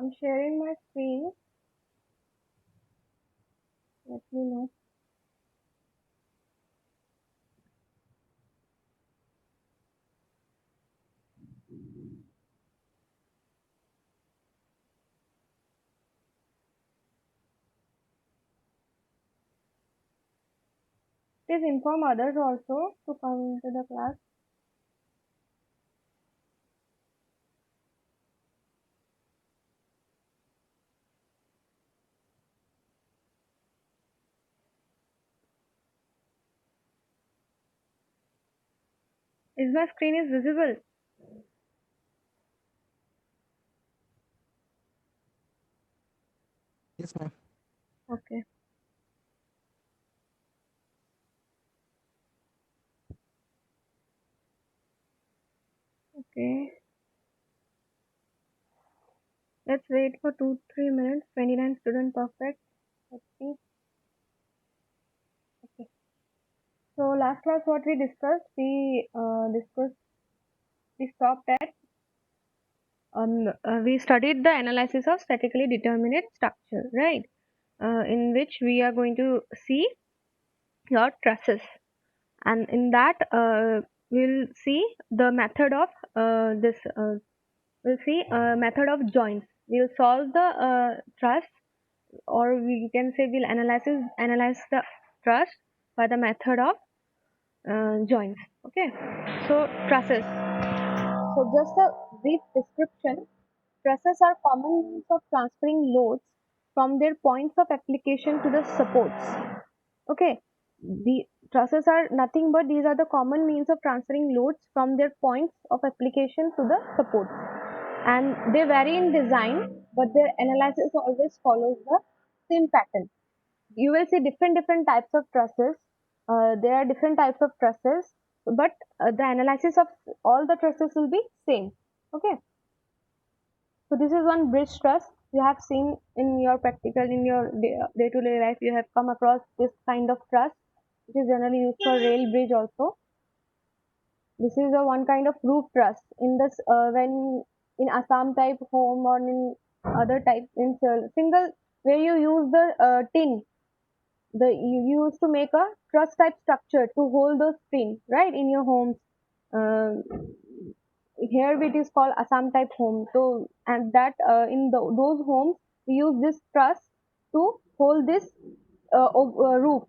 I'm sharing my screen. Let me know. Please inform others also to come to the class. Is my screen is visible? Yes, ma'am. Okay. Okay. Let's wait for 2-3 minutes. 29 student perfect. Let's see. Okay. So last class what we discussed, we stopped at we studied the analysis of statically determinate structure, right? In which we are going to see your trusses, and in that we'll see the method of this. We'll see method of joints. We'll solve the truss, or we can say we'll analyze the truss by the method of joints. Okay. So trusses. So just a brief description. Trusses are common means of transferring loads from their points of application to the supports. Okay. The trusses are nothing but these are the common means of transferring loads from their points of application to the supports. And they vary in design, but their analysis always follows the same pattern. You will see different types of trusses. There are different types of trusses, but the analysis of all the trusses will be same. Okay. So this is one bridge truss you have seen in your practical, in your day-to-day life. You have come across this kind of truss, which is generally used for rail bridge also. This is a one kind of roof truss. In this, when in Assam type home or in other type in single where you use the tin, you used to make a truss type structure to hold those tin, right, in your homes. Uh, Here it is called Assam type home. So and that in those homes we use this truss to hold this roof.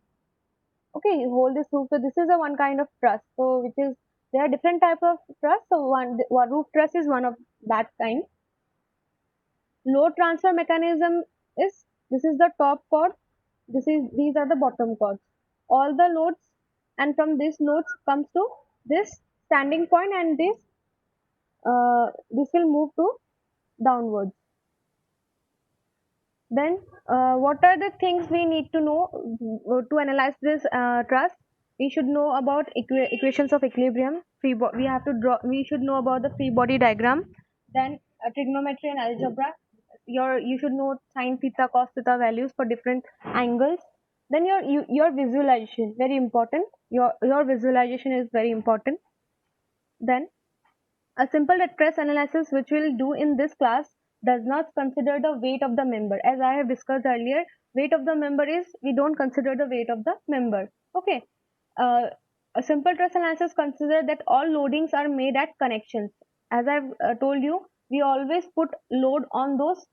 Okay, you hold this roof. So this is a one kind of truss. So which is there are different type of truss. So one roof truss is one of that kind. Load transfer mechanism is this is the top chord. These are the bottom chords. All the loads and from this loads comes to this standing point, and this will move to downwards. Then, what are the things we need to know to analyze this truss? We should know about equations of equilibrium. We have to draw. We should know about the free body diagram. Then, trigonometry and algebra. You should know sine theta, cos theta values for different angles. Then your visualization, very important. Your visualization is very important. Then a simple stress analysis which we'll do in this class does not consider the weight of the member. As I have discussed earlier, weight of the member is we don't consider the weight of the member. Okay. Uh, a simple stress analysis consider that all loadings are made at connections. As I've told you, we always put load on those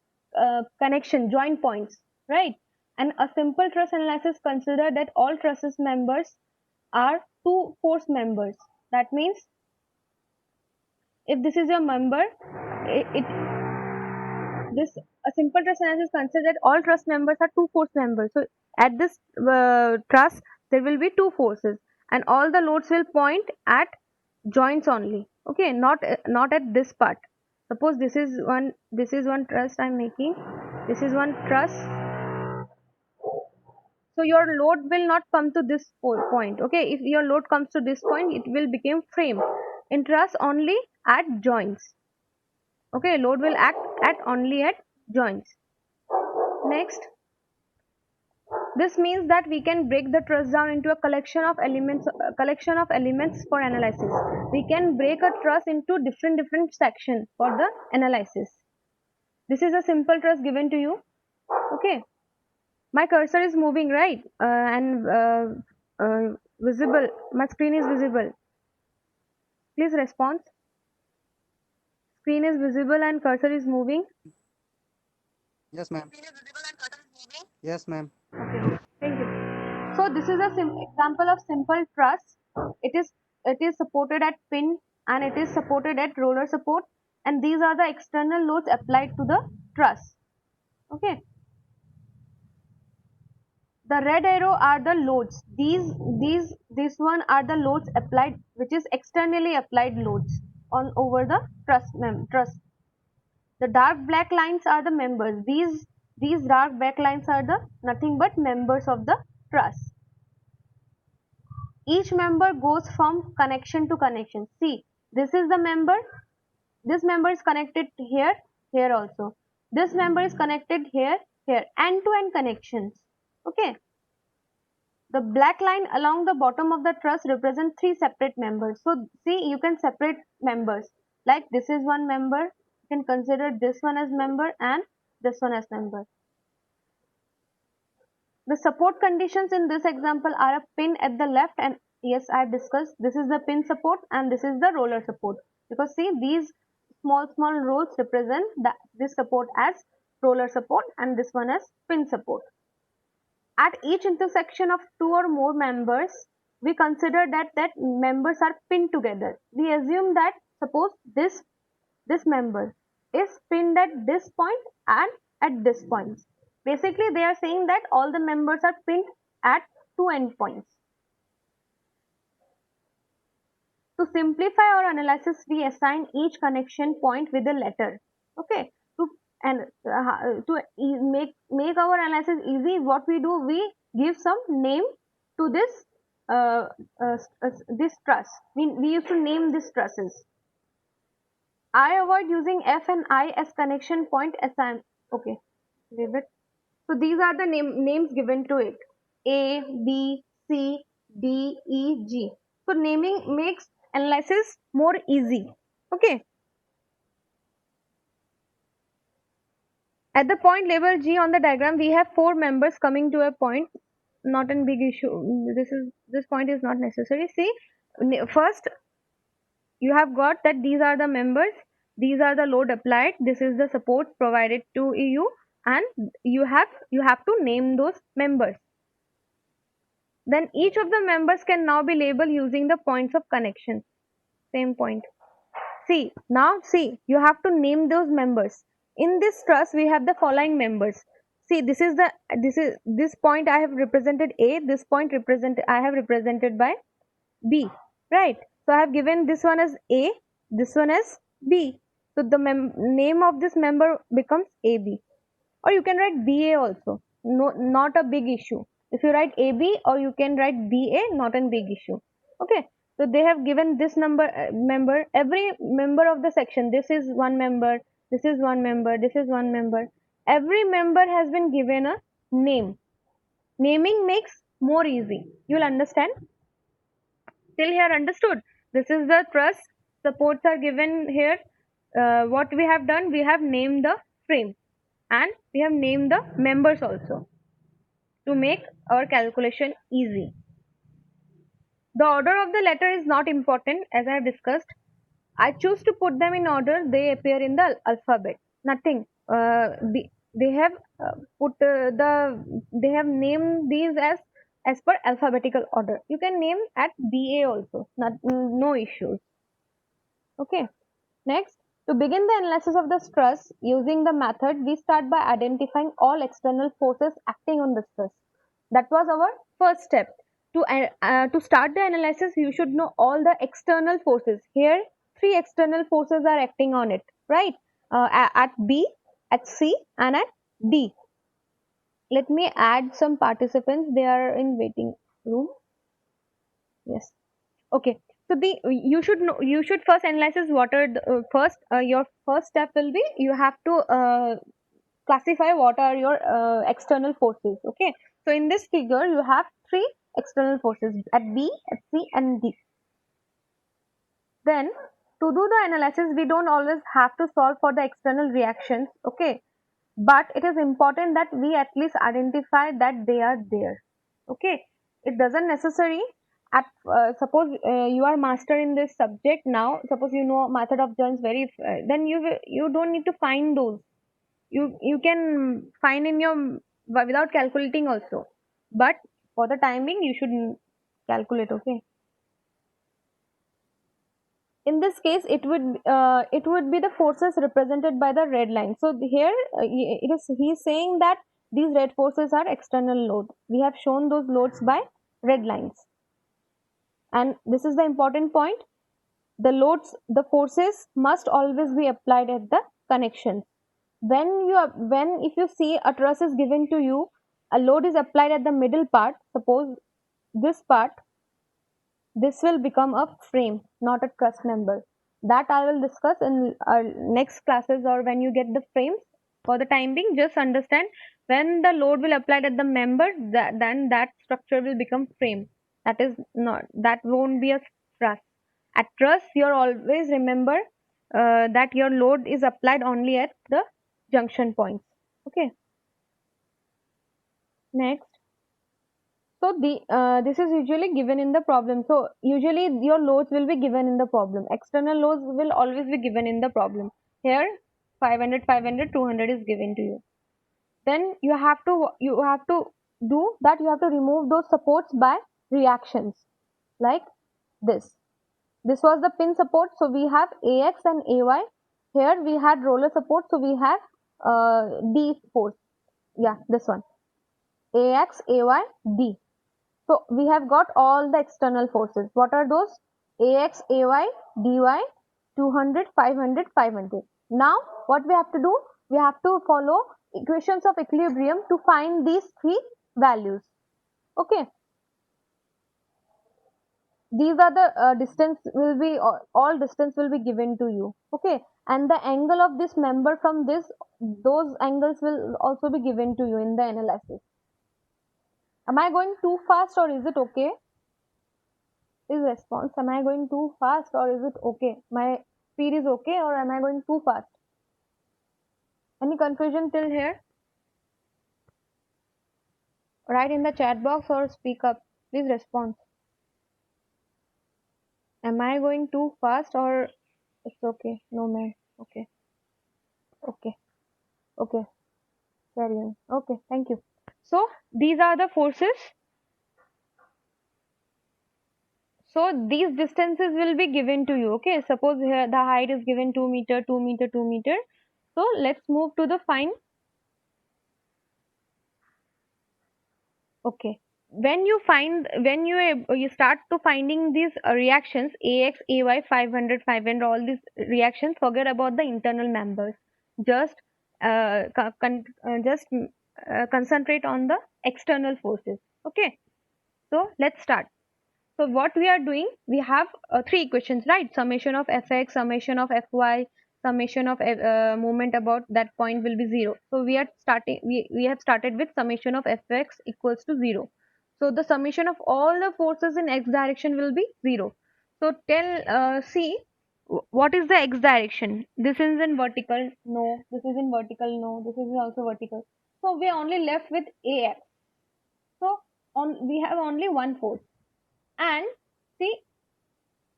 connection joint points, right? And a simple truss analysis consider that all trusses members are two force members. That means if this is your member, it this a simple truss analysis considers that all truss members are two force members. So at this truss there will be two forces, and all the loads will point at joints only. Okay, not at this part. Suppose this is one truss I'm making. This is one truss. So your load will not come to this point. Okay, if your load comes to this point, it will become frame. In truss only at joints. Okay, load will act at only at joints. Next, this means that we can break the truss down into a collection of elements for analysis. We can break a truss into different sections for the analysis. This is a simple truss given to you. Okay, my cursor is moving, right? And visible, my screen is visible. Please respond. Screen is visible and cursor is moving. Yes, ma'am. Yes, ma'am. Okay, thank you. So this is a example of simple truss. It is supported at pin and it is supported at roller support, and these are the external loads applied to the truss. Okay, the red arrow are the loads. This one are the loads applied, which is externally applied loads on over the truss. The dark black lines are the members. These dark black lines are the nothing but members of the truss. Each member goes from connection to connection. See, this is the member. This member is connected here, here also. This member is connected here, here. End to end connections. Okay. The black line along the bottom of the truss represent three separate members. So see, you can separate members. Like this is one member. You can consider this one as member and this one as member. The support conditions in this example are a pin at the left, and yes, I have discussed this is the pin support and this is the roller support, because see, these small rolls represent this support as roller support and this one as pin support. At each intersection of two or more members, we consider that members are pinned together. We assume that suppose this member is pinned at this point and at this point. Basically, they are saying that all the members are pinned at two endpoints. To simplify our analysis, we assign each connection point with a letter. Okay, to make our analysis easy, what we do, we give some name to uh, this truss. We used to name these trusses. I avoid using F and I as connection point assign. Okay, leave it. So these are the names given to it: A, B, C, D, E, G. So naming makes analysis more easy. Okay. At the point labeled G on the diagram, we have four members coming to a point. Not a big issue. This point is not necessary. See, first you have got that these are the members, these are the load applied, this is the support provided to you, and you have to name those members. Then each of the members can now be labeled using the points of connection. Same point. See, you have to name those members. In this truss, we have the following members. See, this point I have represented A. This point I have represented by B. Right. So I have given this one as A. This one as B. So the name of this member becomes AB. Or you can write BA also. No, not a big issue. If you write AB, or you can write BA, not a big issue. Okay. So they have given this member, every member of the section. This is one member, this is one member, this is one member. Every member has been given a name. Naming makes more easy. You'll understand. Till here understood? This is the truss. Supports are given here. What we have done, we have named the frame and we have named the members also to make our calculation easy. The order of the letter is not important, as I have discussed. I choose to put them in order they appear in the alphabet. Nothing. They have put they have named these as per alphabetical order. You can name at BA also. No issues. Okay. Next, to begin the analysis of the stress using the method, we start by identifying all external forces acting on the stress. That was our first step. To start the analysis, you should know all the external forces. Here, three external forces are acting on it, right? At B, at C, and at D. Let me add some participants. They are in waiting room. Yes. Okay. So you should first analyze what are your first step will be, you have to classify what are your external forces. Okay. So in this figure you have three external forces at B, at C, and D. Then to do the analysis, we don't always have to solve for the external reactions, okay, but it is important that we at least identify that they are there, okay. It doesn't necessary at suppose you are master in this subject now, suppose you know method of joints very then you don't need to find those, you can find in your without calculating also, but for the timing you should calculate, okay. In this case it would be the forces represented by the red line. So here it is he is saying that these red forces are external load. We have shown those loads by red lines, and this is the important point. The loads, the forces must always be applied at the connections. When you are, when if you see a truss is given to you, a load is applied at the middle part, suppose this part, this will become a frame, not a truss member. That I will discuss in our next classes or when you get the frames. For the time being, just understand when the load will apply at the member, then that structure will become frame. That is not, that won't be a truss. At truss, you're always remember that your load is applied only at the junction points. Okay. Next. So the this is usually given in the problem. So usually your loads will be given in the problem. External loads will always be given in the problem. Here 500, 500, 200 is given to you. Then you have to do that. You have to remove those supports by reactions like this. This was the pin support. So we have AX and AY. Here we had roller support. So we have D force. Yeah, this one. AX, AY, D. So we have got all the external forces. What are those? AX, AY, DY, 200, 500, 500. Now what we have to do? We have to follow equations of equilibrium to find these three values. Okay. These are the distance will be, all distance will be given to you. Okay. And the angle of this member from this, those angles will also be given to you in the analysis. Am I going too fast or is it okay? Is response, am I going too fast or is it okay? My speed is okay or am I going too fast? Any confusion till here? Write in the chat box or speak up. Please respond. Am I going too fast or it's okay? No man. Okay. Okay. Okay. Carry on. Okay. Thank you. So these are the forces. So these distances will be given to you. Okay. Suppose here the height is given 2 meter, 2 meter, 2 meter. So let's move to the fine. Okay. When you find, when you start to finding these reactions AX, AY, 500, 500, all these reactions, forget about the internal members. Just concentrate on the external forces. Okay. So let's start. So what we are doing, we have three equations, right? Summation of fx, summation of fy, summation of moment about that point will be 0. So we are starting, we have started with summation of fx equals to 0. So the summation of all the forces in x direction will be 0. So tell, see, what is the x direction? This is in vertical, no. This is in vertical, no. This is also vertical. So we are only left with ax. So on, we have only one force. And see,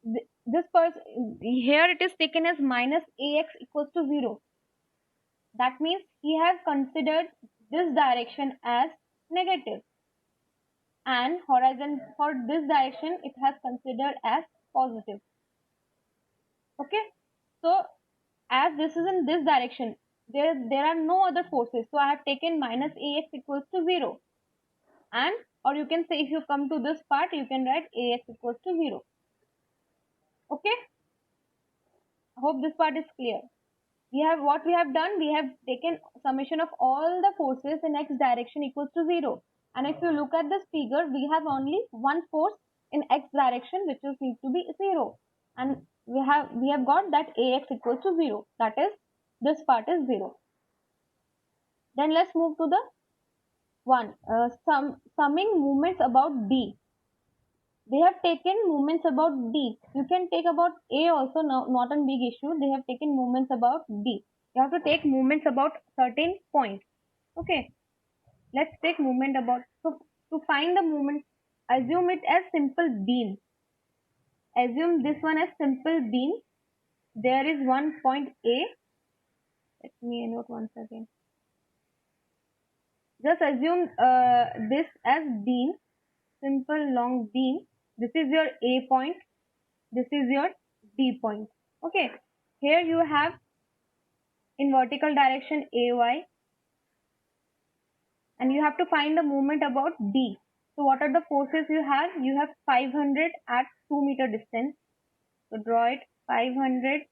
this person here it is taken as minus ax equals to 0. That means he has considered this direction as negative, and horizon for this direction it has considered as positive. Okay. So as this is in this direction, there are no other forces, so I have taken minus ax equals to 0. And or you can say, if you come to this part, you can write ax equals to 0. Okay. I hope this part is clear. We have, what we have done, we have taken summation of all the forces in x direction equals to 0. And if you look at this figure, we have only one force in x direction which is need to be 0. And we have got that ax equals to 0. That is, this part is 0. Then let's move to the one summing movements about D. They have taken moments about D. You can take about A also, not a big issue. They have taken moments about D. You have to take moments about certain points. Okay, let's take moment about. So to find the moment, assume it as simple beam. Assume this one as simple beam. There is one point A. Let me note once again. Just assume this as beam, simple long beam. This is your A point. This is your D point. Okay. Here you have in vertical direction AY, and you have to find the moment about D. So what are the forces you have? You have 500 at 2 meter distance. So draw it 500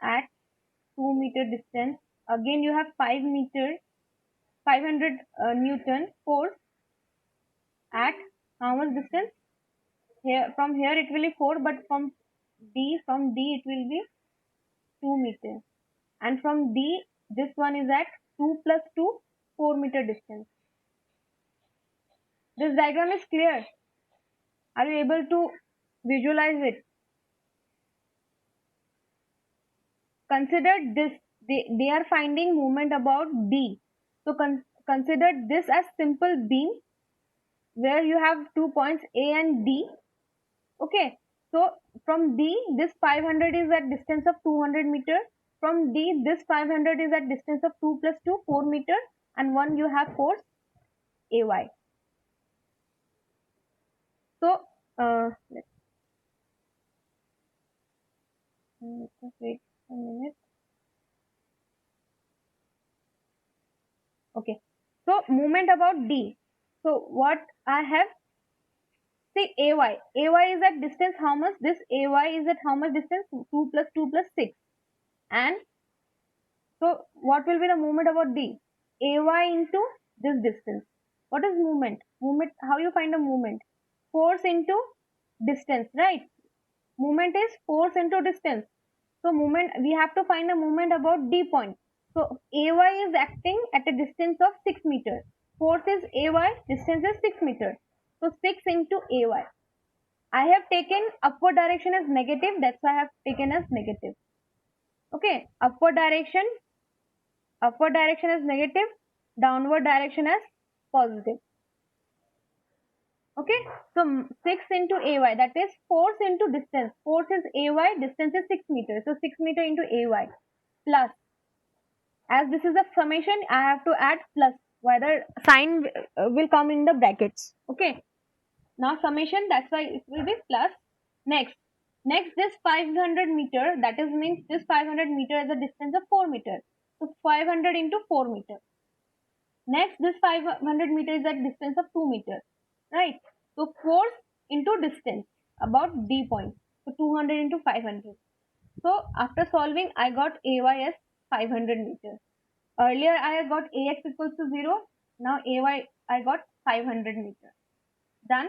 at 2 meter distance. Again you have 500 Newton force at how much distance? Here from here it will be 4, but from D it will be 2 meters. And from D this one is at 2 plus 2, 4 meter distance. This diagram is clear. Are you able to visualize it? Consider this. They are finding movement about D. So consider this as simple beam where you have 2 points A and D. Okay. So from D, this 500 is at distance of 200 meter. From D, this 500 is at distance of 2 plus 2, 4 meter. And one you have force AY. So let's just wait a minute. Okay. So movement about D. So what I have, see AY. AY is at distance how much? This AY is at how much distance? 2 plus 2 plus 6. And so what will be the movement about D? AY into this distance. What is movement? Movement, how you find a movement? Force into distance, right? Movement is force into distance. So movement, we have to find a movement about D point. So AY is acting at a distance of 6 meters. Force is AY, distance is 6 meters. So 6 into AY. I have taken upward direction as negative, that's why I have taken as negative. Okay, upward direction as negative, downward direction as positive. Okay, so 6 into AY, that is force into distance. Force is AY, distance is 6 meters. So 6 meter into AY plus, as this is a summation, I have to add plus, whether sign will come in the brackets. Okay, now summation, that's why it will be plus. Next this 500 meter, that is means this 500 meter is a distance of 4 meter. So 500 into 4 meter. Next this 500 meter is at distance of 2 meter, right? So force into distance about D point. So 200 into 500. So after solving, I got AY as 500 meters. Earlier I got AX equals to 0. Now AY I got 500 meters. Done.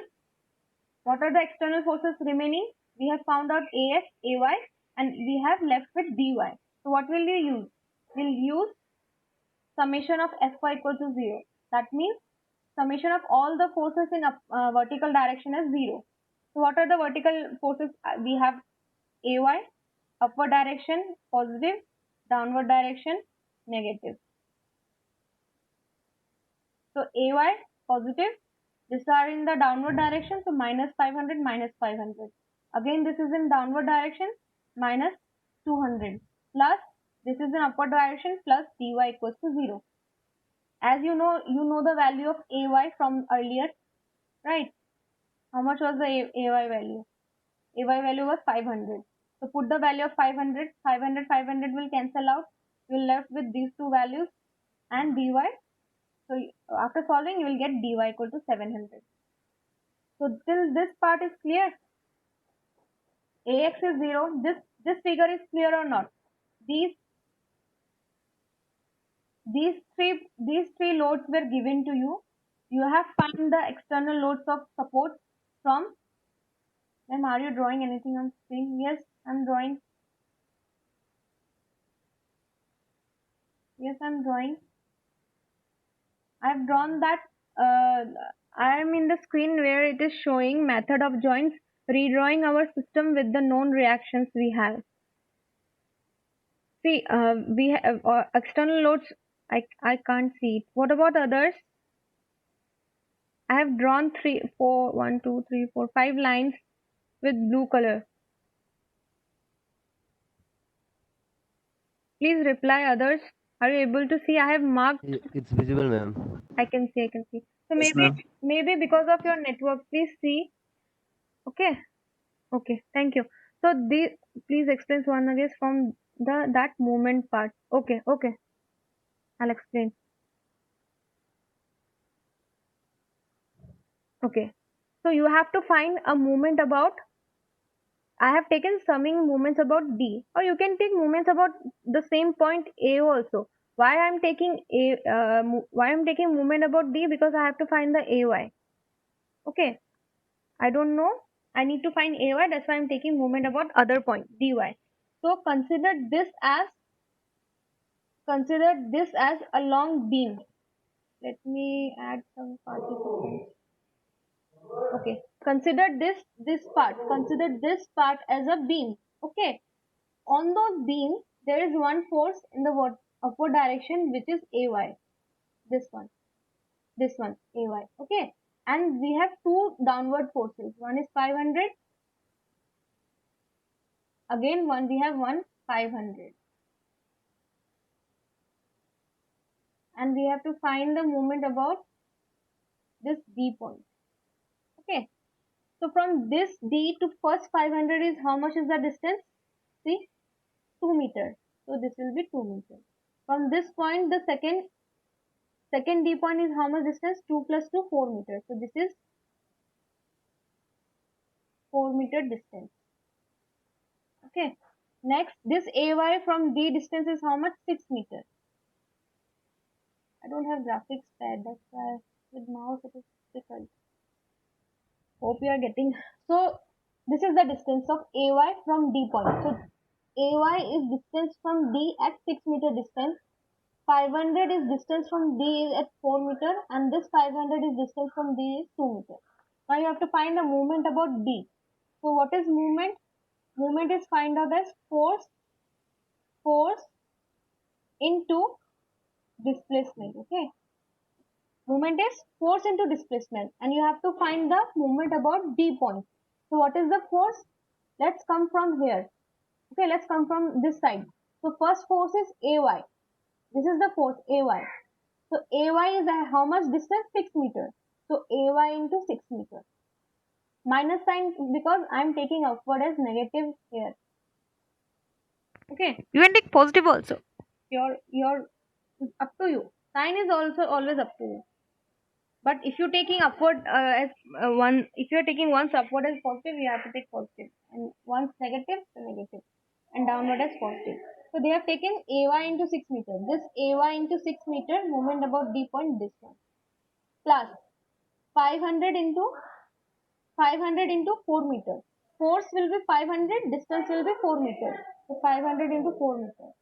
What are the external forces remaining? We have found out AX, AY, and we have left with DY. So what will we use? We'll use summation of Fy equal to 0. That means summation of all the forces in vertical direction is 0. So what are the vertical forces? We have AY, upward direction positive, downward direction negative. So AY positive, these are in the downward direction, so minus 500, minus 500. Again this is in downward direction, minus 200, plus this is in upward direction, plus dy equals to 0. As you know the value of AY from earlier, right? How much was the AY value? AY value was 500. So put the value of 500, 500, 500 will cancel out. You will left with these two values and dy. So after solving, you will get dy equal to 700. So till this part is clear. Ax is 0. This figure is clear or not? These three loads were given to you. You have find the external loads of support from. Ma'am, are you drawing anything on screen? Yes, I'm drawing. Yes, I'm drawing. I've drawn that. I am in the screen where it is showing method of joints, redrawing our system with the known reactions we have. See, we have external loads. I can't see it. What about others? I have drawn 5 lines with blue color. Please reply others. Are you able to see? I have marked. It's visible, ma'am. I can see. I can see. So Yes, ma'am. maybe because of your network. Please see. Okay. Okay. Thank you. So please explain one again from the that movement part. Okay. Okay. I'll explain. Okay. So you have to find a movement about. I have taken summing movements about D, or you can take movements about the same point A also. Why I'm taking why I'm taking movement about D, because I have to find the AY. Okay, I don't know. I need to find AY. That's why I'm taking movement about other point DY. So consider this as a long beam. Let me add some participants. Okay, consider this part as a beam. Okay, on those beams there is one force in the upward direction, which is AY. This one, AY. Okay, and we have two downward forces. One is 500. Again, we have one 500, and we have to find the moment about this D point. Okay, so from this D to first 500 is how much is the distance? See, 2 meters. So this will be 2 meters. From this point, the second D point is how much distance? 2 plus 2, 4 meters. So this is 4-meter distance. Okay. Next, this AY from D distance is how much? 6 meters. I don't have graphics pad. That's why with mouse it is difficult. Hope you are getting. So this is the distance of AY from D point. So AY is distance from D at 6-meter distance. 500 is distance from D at 4 meter, and this 500 is distance from D is 2 meter. Now you have to find the movement about D. So what is movement? Movement is find out as force into displacement. Okay, movement is force into displacement, and you have to find the movement about D point. So what is the force? Let's come from here. Okay, let's come from this side. So first force is AY. This is the force AY. So AY is how much distance? 6 meter. So AY into 6 meter. Minus sign because I am taking upward as negative here. Okay, you can take positive also. Your up to you. Sign is also always up to you. But if you're taking upward as if you're taking once upward as positive, you have to take positive, and once negative, so negative, and downward as positive. So they have taken AY into 6 meter. This AY into 6 meter movement about D point, this one, plus 500 into 4 meter. Force will be 500, distance will be 4 meter. So 500 into 4 meter.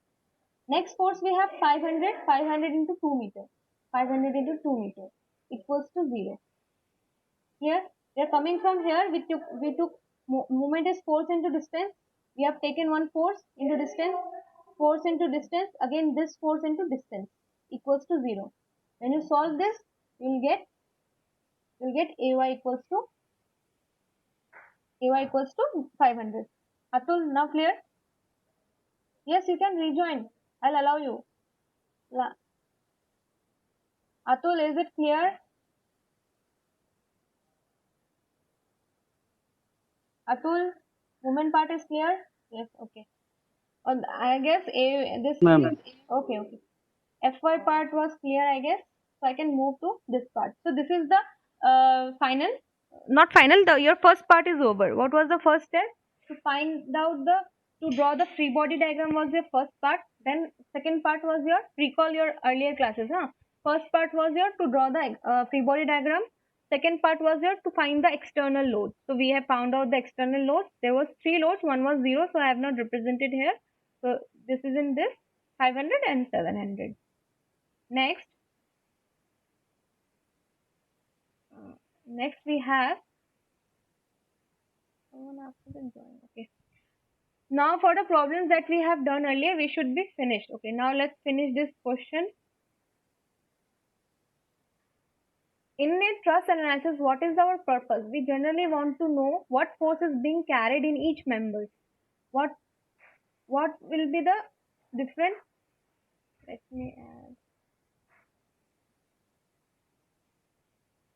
Next force we have 500 into 2 meter. 500 into 2 meter equals to 0. Here we are coming from here. We took movement is force into distance. We have taken one force into distance. Force into distance. Again this force into distance equals to 0. When you solve this, you'll get AY equals to 500. Atul, now clear? Yes, you can rejoin. I'll allow you. Atul, is it clear? Atul, movement part is clear? Yes, okay. I guess Ma'am. okay, okay. FY part was clear, I guess. So I can move to this part. So this is the final, not final. Your first part is over. What was the first step? To draw the free body diagram was your first part. Then second part was your recall your earlier classes. Huh? First part was your to draw the free body diagram. Second part was your to find the external loads. So we have found out the external loads. There was 3 loads. One was 0, so I have not represented here. So this is in this 500 and 700. Next, Next we have someone after the join. Okay. Now for the problems that we have done earlier, we should be finished. Okay. Now let's finish this question. In a trust analysis, what is our purpose? We generally want to know what force is being carried in each member. What what will be the different? Let me add.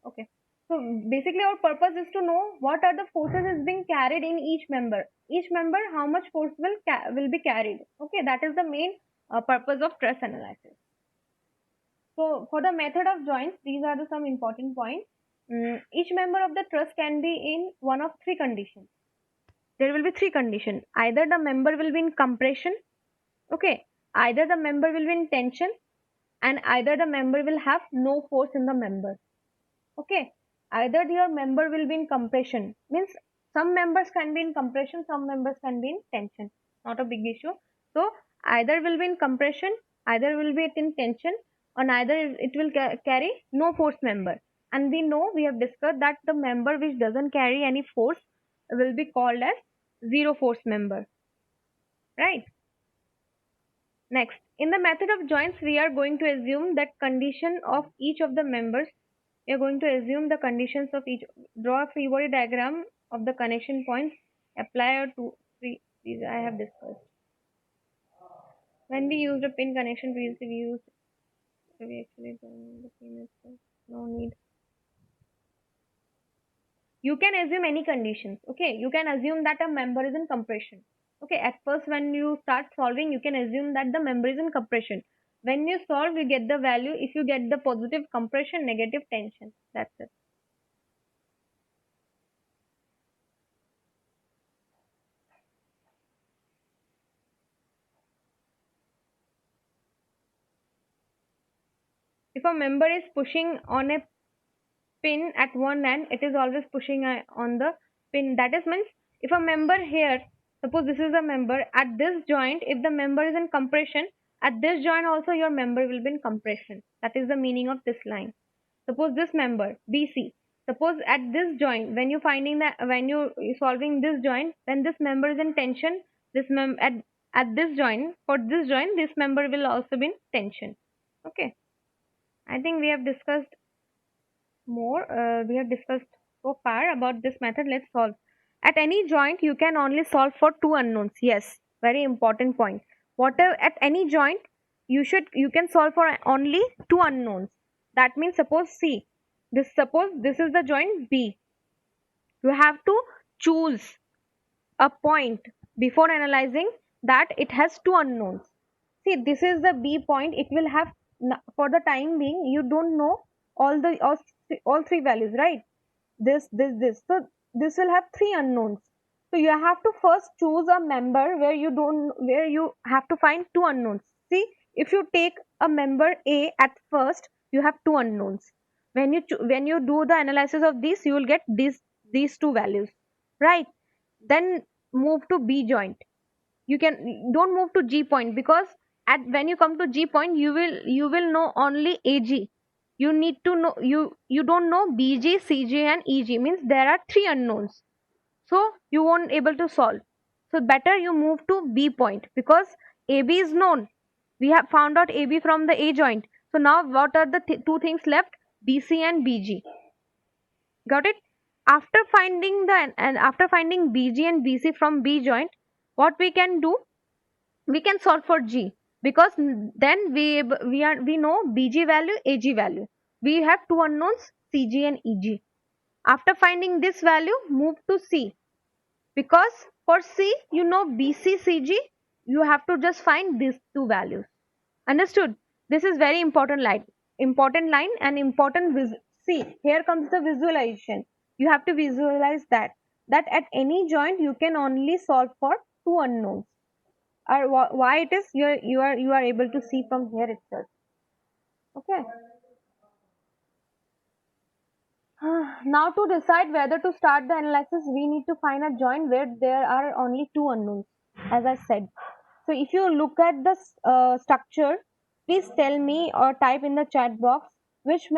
Okay. So basically our purpose is to know what are the forces is being carried in each member. Each member, how much force will be carried. Okay, that is the main purpose of stress analysis. So for the method of joints, these are the some important points. Each member of the truss can be in one of three conditions. There will be three conditions. Either the member will be in compression, okay, either the member will be in tension, and either the member will have no force in the member. Okay, either your member will be in compression, means some members can be in compression, some members can be in tension, not a big issue. So either will be in compression, either will be in tension, or either it will carry no force member. And we know, we have discussed that the member which doesn't carry any force will be called as zero force member, right? Next, in the method of joints, we are going to assume that condition of each of the members. We are going to assume the conditions of each. Draw a free body diagram of the connection points. Apply or two, three. These I have discussed. When we used a pin connection previously, we actually done the pin itself. No need. You can assume any conditions. Okay, you can assume that a member is in compression. Okay, at first when you start solving, you can assume that the member is in compression. When you solve, you get the value. If you get the positive compression, negative tension. That's it. If a member is pushing on a pin at one end, it is always pushing on the pin. That is means if a member here, suppose this is a member at this joint, if the member is in compression, at this joint also your member will be in compression. That is the meaning of this line. Suppose this member BC. Suppose at this joint, when you finding that, when you solving this joint, when this member is in tension, this at this joint, for this joint, this member will also be in tension. Okay. I think we have discussed more. We have discussed so far about this method. Let's solve. At any joint, you can only solve for two unknowns. Yes, very important point. Whatever at any joint, you can solve for only two unknowns. That means suppose this is the joint B. You have to choose a point before analyzing that it has two unknowns. See, this is the B point. It will have, for the time being, you don't know all three values, right? This. So this will have three unknowns. So you have to first choose a member where you have to find two unknowns. See, if you take a member A at first, you have two unknowns. When you do the analysis of this, you will get these two values, right? Then move to B joint. You can don't move to G point, because at when you come to G point, you will know only AG. You need to know, you don't know BG, CG and EG, means there are three unknowns, so you won't able to solve. So better you move to B point, because AB is known. We have found out AB from the A joint. So now what are the two things left? BC and BG. Got it? After finding BG and BC from B joint, what we can do, we can solve for G, because then we know BG value, AG value. We have two unknowns, CG and EG. After finding this value, move to C, because for C you know BC, CG. You have to just find these two values. Understood? This is very important line and important see, here comes the visualization. You have to visualize that at any joint you can only solve for two unknowns. Or why it is, you are able to see from here itself. Okay. Now to decide whether to start the analysis, we need to find a joint where there are only two unknowns, as I said. So if you look at the structure, please tell me or type in the chat box which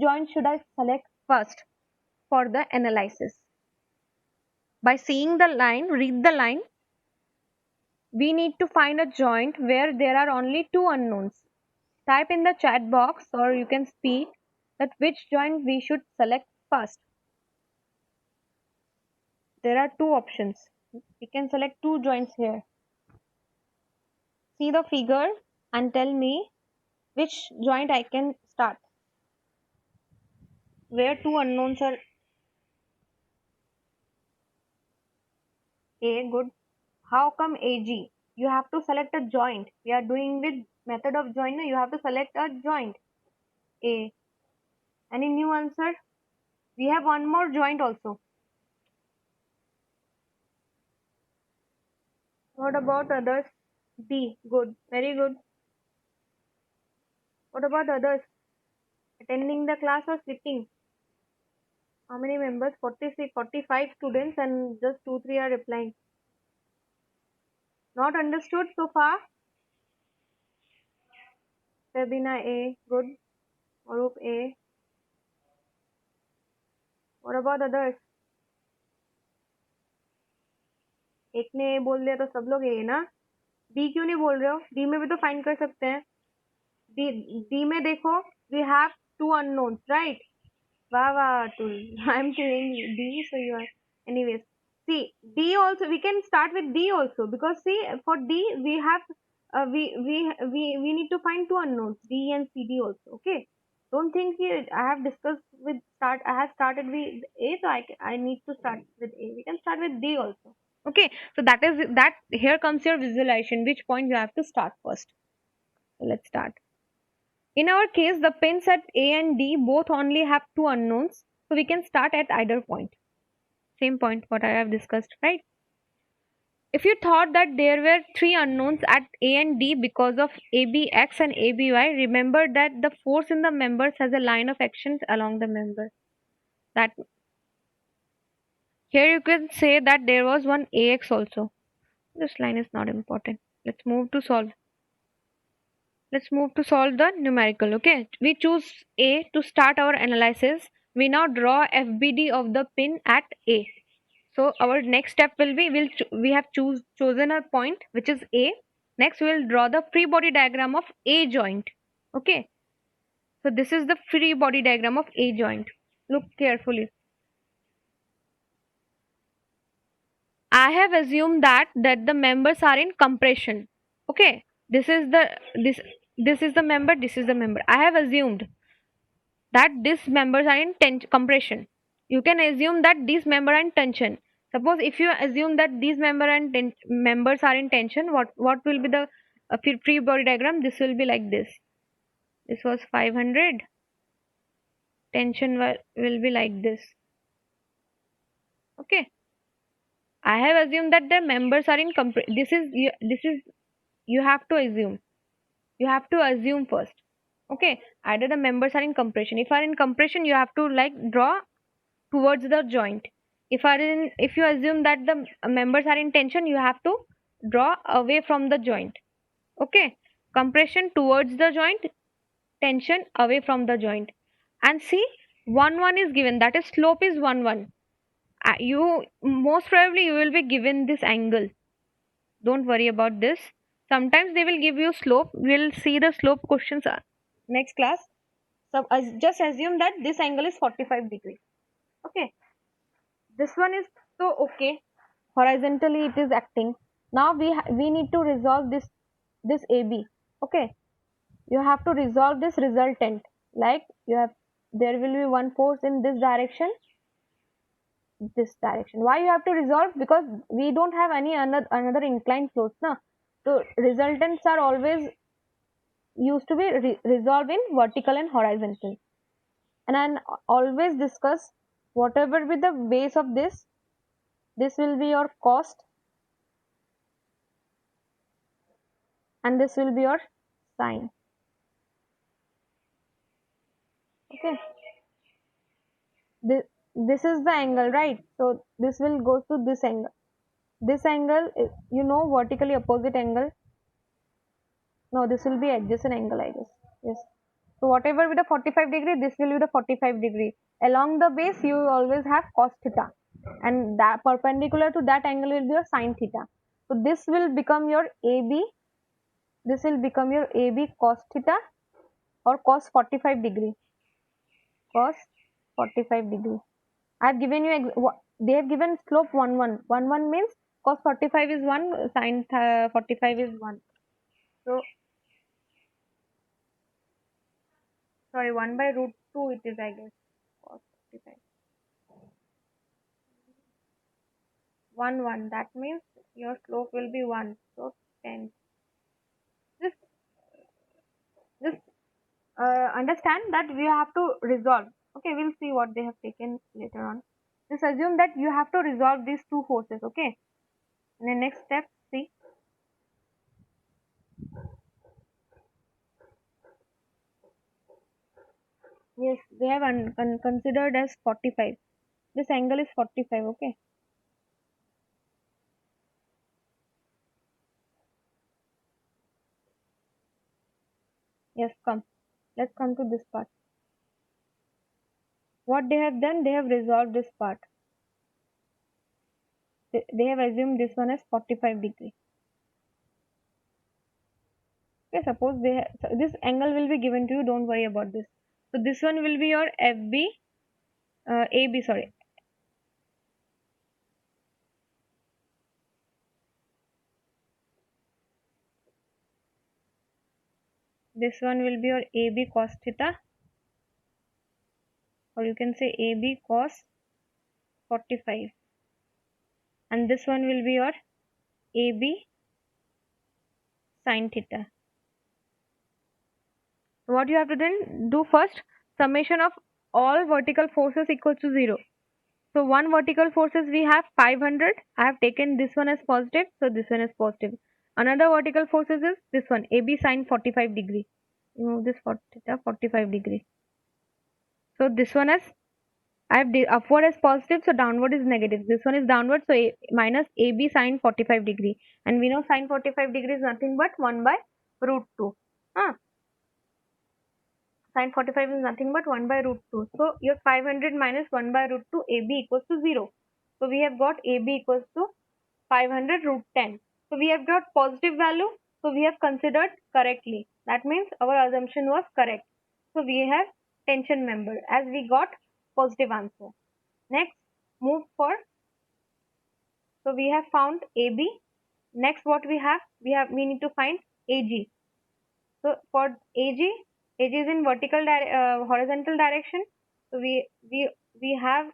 joint should I select first. for the analysis. By seeing the line, read the line, we need to find a joint where there are only two unknowns. Type in the chat box or you can speak that which joint we should select first. There are two options. We can select two joints here. See the figure and tell me which joint I can start. Where two unknowns are. A, good. How come AG? You have to select a joint. We are doing with method of joint. No, you have to select a joint. A. Any new answer? We have one more joint also. What about others? B. Good. Very good. What about others? Attending the class or sleeping? How many members? 46, 45 students and just 2, 3 are replying. Not understood so far? Sabina A. Good. Arup A. What about others? एक ने ए बोल दिया तो सब लोग ए ना. D क्यों नहीं बोल रहे हो? डी में भी तो फाइंड कर सकते हैं. डी में देखो, we have two unknowns, right? वाह वाह Atul. I'm saying D, so you are. Anyways, see D also. We can start with D also because see for D we have we need to find two unknowns D and CD also. Okay. Don't think here I have discussed with start. I have started with A, so I need to start with A. We can start with D also. Okay. So that is that. Here comes your visualization. Which point you have to start first. So let's start. In our case, the pins at A and D both only have two unknowns, so we can start at either point. Same point what I have discussed, right? If you thought that there were three unknowns at A and D because of ABX and ABY, remember that the force in the members has a line of actions along the member. That here you can say that there was one AX also. This line is not important. Let's move to solve. Let's move to solve the numerical. Okay, we choose A to start our analysis. We now draw FBD of the pin at A. So our next step will be we have chosen a point which is A. Next we will draw the free body diagram of A joint. Okay. So this is the free body diagram of A joint. Look carefully. I have assumed that the members are in compression. Okay. This is the member. This is the member. I have assumed that these members are in compression. You can assume that these members are in tension. Suppose if you assume that these members are in tension, what will be the free body diagram? This will be like this. This was 500. Tension will be like this. Okay. I have assumed that the members are in compression. This is you have to assume. You have to assume first. Okay. Either the members are in compression. If are in compression, you have to like draw towards the joint. If you assume that the members are in tension, you have to draw away from the joint. Okay. Compression towards the joint, tension away from the joint. And see, 1 1 is given, that is slope is 1 1. You most probably you will be given this angle. Don't worry about this. Sometimes they will give you slope. We'll see the slope questions next class. So just assume that this angle is 45 degrees. Okay. This one is so okay. Horizontally it is acting. Now we need to resolve this AB. Okay. You have to resolve this resultant. Like there will be one force in this direction. This direction. Why you have to resolve? Because we don't have any another inclined flows. Na? So resultants are always used to be resolved in vertical and horizontal. And I always discuss whatever be the base of this will be your cost and this will be your sine. Okay. This is the angle, right? So this will go to this angle. This angle, you know, vertically opposite angle. No, this will be adjacent angle, I guess. Yes. So whatever with the 45 degree, this will be the 45 degree. Along the base, you always have cos theta, and that perpendicular to that angle will be your sin theta. So this will become your AB. This will become your AB cos theta or cos 45 degree. Cos 45 degree. I have given you they have given slope 1 1. 1 1 means cos 45 is 1, sin 45 is 1. So sorry, 1 by root 2 it is, I guess. Cos 45. 1 1. That means your slope will be 1. So 10. Just just understand that we have to resolve. Okay, we'll see what they have taken later on. Just assume that you have to resolve these two forces. Okay. In the next step, see. Yes, they have considered as 45. This angle is 45. Okay. Yes, come. Let's come to this part. What they have done, they have resolved this part. They have assumed this one as 45 degree. Okay, suppose so this angle will be given to you. Don't worry about this. So this one will be your FB, AB. Sorry, this one will be your AB cos theta, or you can say AB cos 45, and this one will be your AB sin theta. What you have to then do first, summation of all vertical forces equals to 0. So one vertical forces we have 500. I have taken this one as positive, so this one is positive. Another vertical forces is this one, AB sin 45 degree. Remove this for theta 45 degree. So this one is, I have upward as positive, so downward is negative. This one is downward, so minus AB sin 45 degree. And we know sin 45 degree is nothing but 1 by root 2. Sin 45 is nothing but 1 by root 2. So your 500 minus 1 by root 2 AB equals to 0. So we have got AB equals to 500 root 10. So we have got positive value. So we have considered correctly. That means our assumption was correct. So we have tension member as we got positive answer. Next, move for. So we have found AB. Next, what we need to find AG. So for AG is in horizontal direction. So we have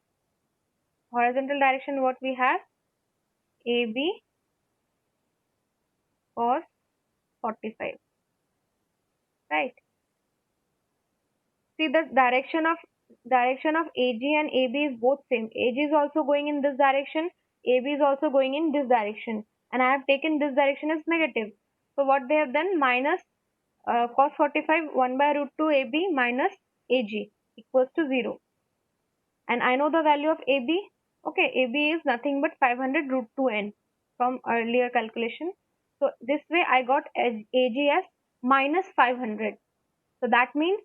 horizontal direction. What we have, AB cos 45, right? See, the direction of AG and AB is both same. AG is also going in this direction. AB is also going in this direction, and I have taken this direction as negative. So what they have done, minus cos 45 1 by root 2 AB minus AG equals to 0. And I know the value of AB. Okay, AB is nothing but 500 root 2n from earlier calculation. So this way I got AG as minus 500. So that means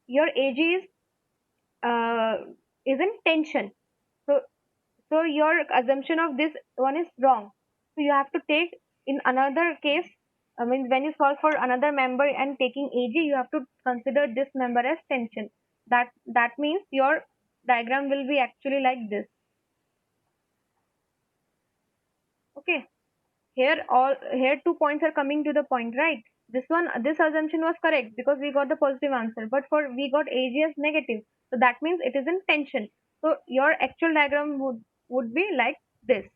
your AG is in tension. So your assumption of this one is wrong. So you have to take in another case. I mean, when you solve for another member and taking AG, you have to consider this member as tension. That means your diagram will be actually like this. Okay. Here 2 points are coming to the point, right? This assumption was correct because we got the positive answer, but we got AG as negative. So that means it is in tension. So your actual diagram would be like this.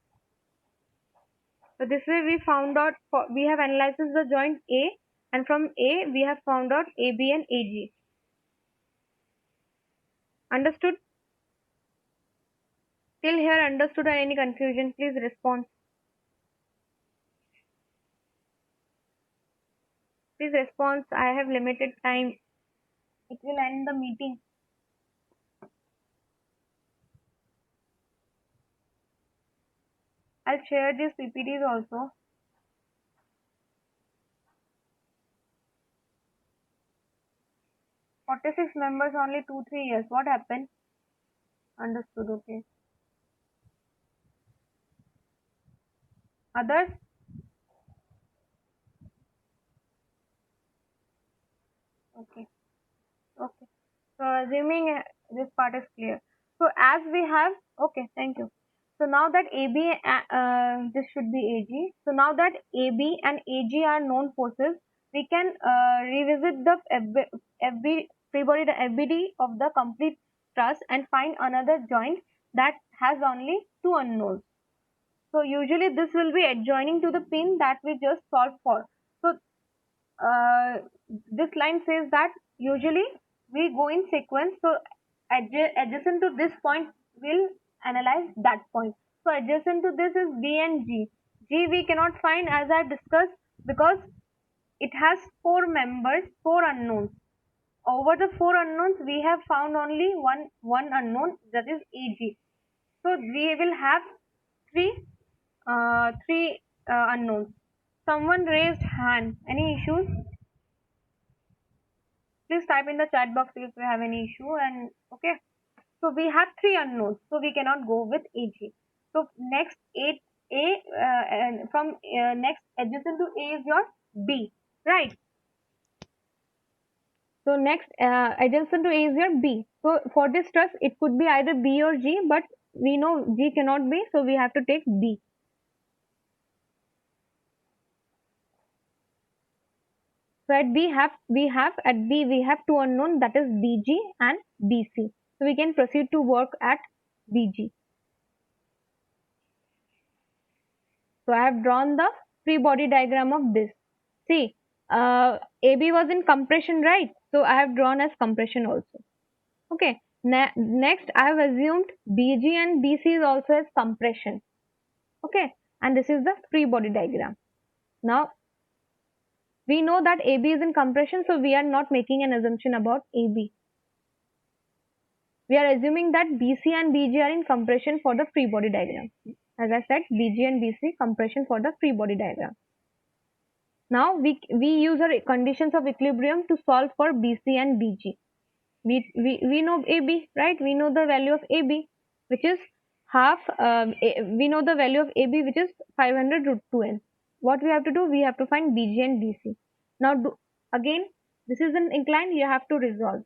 So this way we found out, we have analyzed the joint A, and from A we have found out AB and AG. Understood? Till here understood, or any confusion, please respond. Please respond. I have limited time. It will end the meeting. I'll share these PPTs also. 46 members, only 2 3 years. What happened? Understood. Okay. Others? Okay. Okay. So assuming this part is clear. So as we have, okay, thank you. So now that AB, this should be AG. So now that AB and AG are known forces, we can revisit the FB free body, the FBD of the complete truss and find another joint that has only two unknowns. So usually this will be adjoining to the pin that we just solved for. So uh, this line says that usually we go in sequence. So adjacent to this point, we'll analyze that point. So adjacent to this is B and G. G we cannot find as I discussed because it has four members, four unknowns. Over the four unknowns, we have found only one unknown, that is AG. So we will have three unknowns. Someone raised hand. Any issues? Please type in the chat box if you have any issue. And okay, so we have three unknowns, so we cannot go with AG. So next eight A and from next adjacent to A is your B, right? So next adjacent to A is your B. So for this truss, it could be either B or G, but we know G cannot be, so we have to take B. So at B we have two unknown, that is BG and BC. So we can proceed to work at BG. So I have drawn the free body diagram of this. See, AB was in compression, right? So I have drawn as compression also. Okay. Next, I have assumed BG and BC is also as compression. Okay. And this is the free body diagram. Now, we know that AB is in compression, so we are not making an assumption about AB. We are assuming that BC and BG are in compression for the free body diagram. As I said, BG and BC compression for the free body diagram. Now we use our conditions of equilibrium to solve for BC and BG. We know AB, right? We know the value of AB, which is half. We know the value of AB, which is 500 root 2n. What we have to do? We have to find BG and BC. Now again, this is an incline. You have to resolve.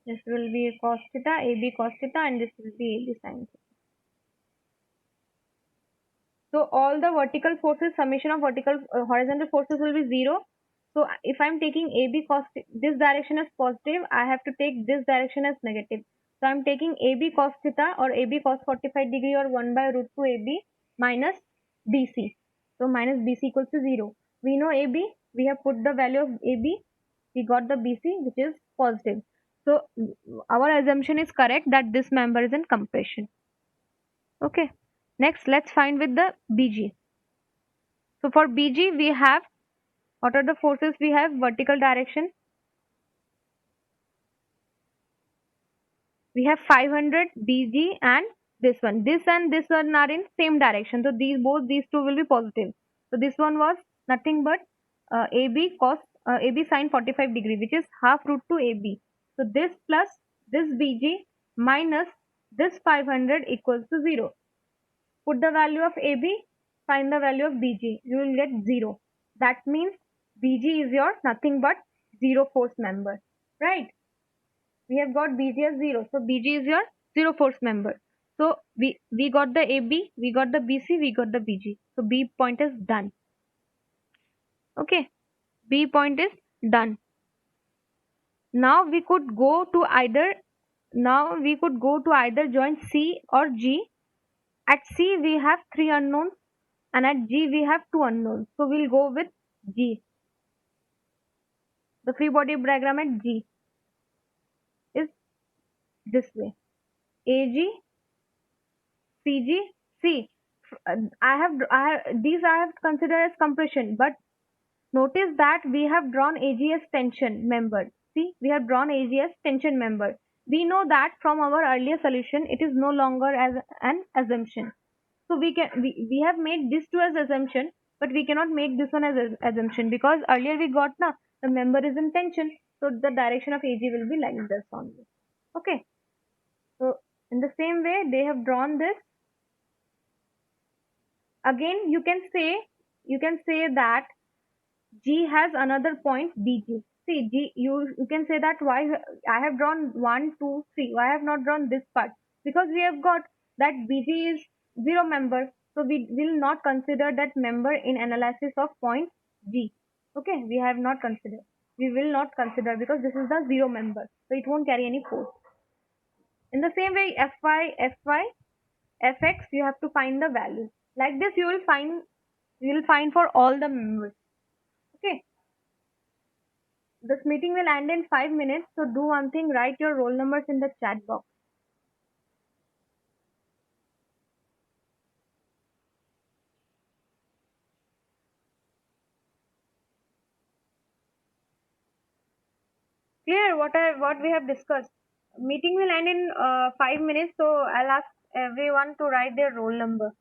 This will be cos theta, AB cos theta, and this will be AB sin theta. So all the vertical forces, summation of horizontal forces will be 0. So if I'm taking AB cos, this direction as positive, I have to take this direction as negative. So I'm taking AB cos theta or AB cos 45 degree or 1 by root 2 AB minus BC. So minus BC equals to 0. We know AB, we have put the value of AB, we got the BC which is positive. So our assumption is correct that this member is in compression. Okay. Next, let's find with the BG. So for BG, we have, what are the forces we have? Vertical direction. We have 500 BG and this one. This and this one are in same direction. So both these two will be positive. So this one was nothing but AB cos AB sine 45 degree, which is half root 2 AB. So this plus this BG minus this 500 equals to 0. Put the value of AB, find the value of BG. You will get 0. That means BG is your nothing but 0 force member. Right? We have got BG as 0. So BG is your 0 force member. So we got the AB, we got the BC, we got the BG. So B point is done. Okay. B point is done. Now we could go to either joint C or G. At C we have three unknowns and at G we have two unknowns. So we'll go with G. The free body diagram at G is this way. AG, CG, C. These I have considered as compression, but notice that we have drawn AG as tension member. See, we have drawn AG as tension member. We know that from our earlier solution, it is no longer as an assumption. So we have made this two as assumption, but we cannot make this one as assumption, because earlier we got na the member is in tension, so the direction of AG will be like this only. Okay. So in the same way they have drawn this. Again you can say that G has another point BG. See, you can say that why I have drawn 1, 2, 3. Why I have not drawn this part? Because we have got that BG is zero member. So we will not consider that member in analysis of point G. Okay, we have not considered. We will not consider because this is the zero member. So it won't carry any force. In the same way, Fx, you have to find the value. Like this, you will find for all the members. Okay. This meeting will end in 5 minutes, so do one thing, write your roll numbers in the chat box. Clear what we have discussed. Meeting will end in 5 minutes, so I'll ask everyone to write their roll number.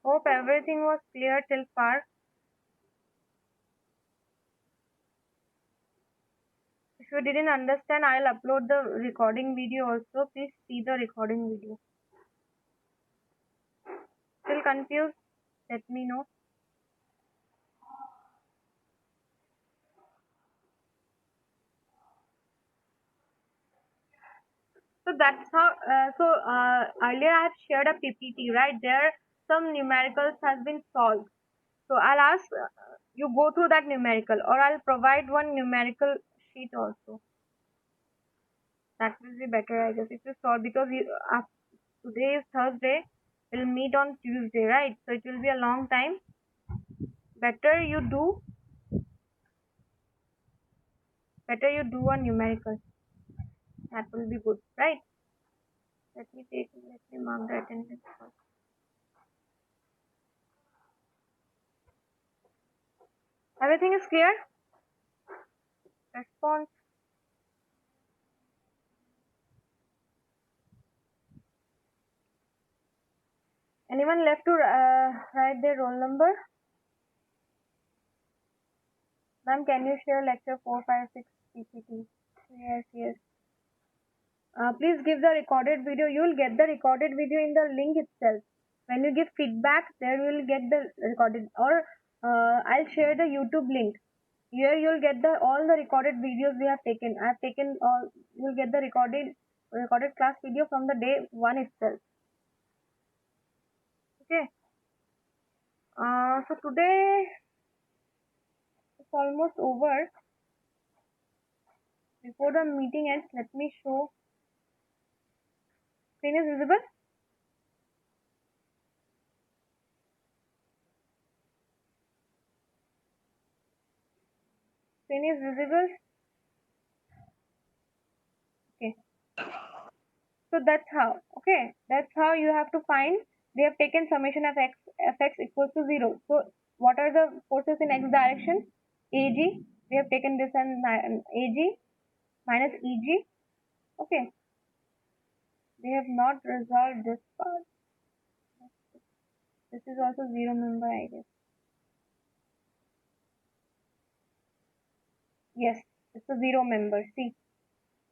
Hope everything was clear till far. If you didn't understand, I'll upload the recording video also. Please see the recording video. Still confused? Let me know. So that's how. Earlier I have shared a PPT, right? There some numericals has been solved. So I'll ask you go through that numerical, or I'll provide one numerical sheet also. That will be better, I guess, if you solve, because today is Thursday. We'll meet on Tuesday, right? So it will be a long time. Better you do a numerical. That will be good, right? Let me mark the attendance first. Everything is clear? Response. Anyone left to write their roll number? Ma'am, can you share lecture 456 PPT? Yes, yes. Please give the recorded video. You will get the recorded video in the link itself. When you give feedback, there you will get the recorded. Or I'll share the YouTube link. Here you will get the all the recorded videos we have taken. I have taken all. You will get the recorded class video from the day one itself. Okay. So today it's almost over. Before the meeting ends, let me show. Screen is visible. Screen is visible. Okay. So that's how you have to find. They have taken summation of fx equals to 0. So what are the forces in x direction? AG. We have taken this and AG minus EG. Okay. They have not resolved this part. This is also zero member, I guess. Yes, it's a zero member. See,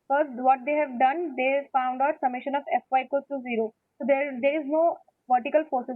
first what they have done, they found out summation of Fy equals to 0. So there is no vertical forces.